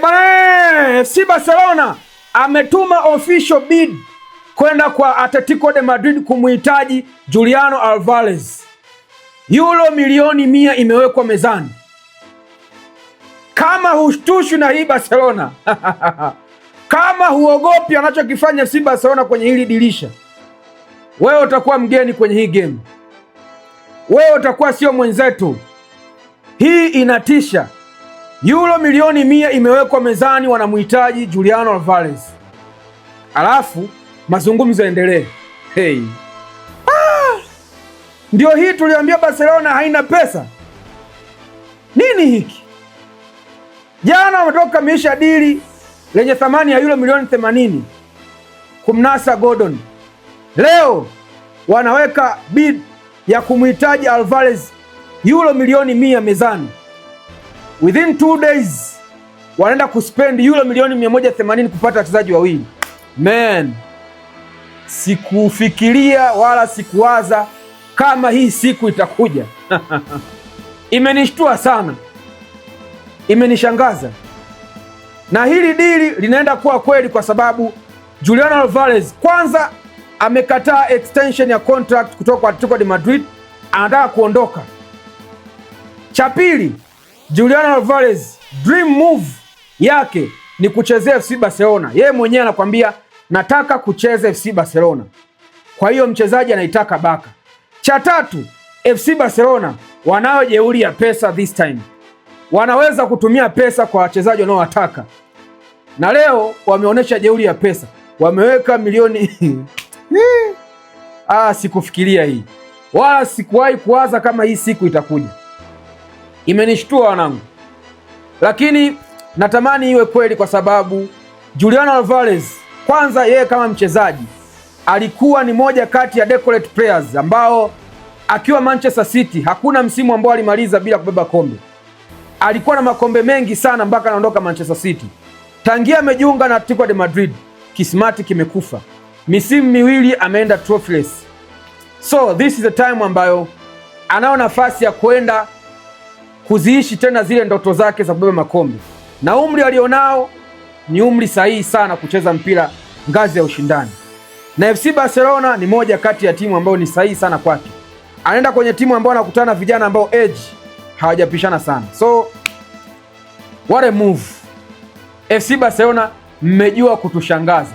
Bwana, FC Barcelona ametuma official bid kwenda kwa Atletico de Madrid kumuhitaji Juliano Alvarez. Euro milioni 100 imewekwa mezani. Kama hushtushwi na hii Barcelona kama huogopi anachokifanya FC Barcelona kwenye hili dirisha, wewe utakuwa mgeni kwenye hii game. Wewe utakuwa sio mwenzetu. Hii inatisha. Euro milioni 100 imewekwa mezani, wanamuhitaji Juliano Alvarez. Alafu mazungumzo yaendelee. Hey. Ndio hii tuliambia Barcelona haina pesa. Nini hiki? Jana wametoka misha dili lenye thamani ya euro milioni 80 kumnasa Gordon. Leo wanaweka bid ya kumuhitaji Alvarez euro milioni 100 mezani. Within 2 days wanaenda kuspend euro milioni 180 kupata wachezaji wawili. Man, sikufikiria wala sikuwaza kama hii siku itakuja. Imenishtua sana, imenishangaza. Na hili dili linaenda kuwa kweli kwa sababu Juliano Alvarez kwanza amekataa extension ya contract kutoka kwa Atletico de Madrid, anataka kuondoka. Cha pili, Juliano Alvarez dream move yake ni kuchezea FC Barcelona. Yeye mwenyewe anakuambia nataka kucheza FC Barcelona. Kwa hiyo mchezaji anaitaka baka. Cha tatu, FC Barcelona wanayo jeuri ya pesa this time. Wanaweza kutumia pesa kwa wachezaji wanaowataka. Na leo wameonyesha jeuri ya pesa. Wameweka milioni sikufikiria hii. Wala sikuwahi kuwaza kama hii siku itakuja. Imenishtua wanangu. Lakini natamani iwe kweli kwa sababu Juliano Alvarez kwanza yeye kama mchezaji alikuwa ni moja kati ya decorate players ambao akiwa Manchester City hakuna msimu ambao alimaliza bila kubeba kombe. Alikuwa na makombe mengi sana mpaka anaondoka Manchester City. Tangia amejiunga na Atletico de Madrid, kismati kimekufa. Misimu miwili ameenda trophyless. So this is the time ambayo anao nafasi ya kwenda kuziishi tena zile ndoto zake za kubeba makombe. Na umri alionao ni umri sahihi sana kucheza mpira ngazi ya ushindani. Na FC Barcelona ni moja kati ya timu ambayo ni sahihi sana kwake. Anaenda kwenye timu ambayo anakutana vijana ambao age hawajapishana sana. So what a move. FC Barcelona mmejua kutushangaza.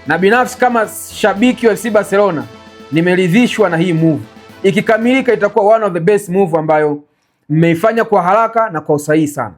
Na binafsi kama shabiki wa FC Barcelona nimeridhishwa na hii move. Ikikamilika itakuwa one of the best move ambayo mmeifanya kwa haraka na kwa usahihi sana.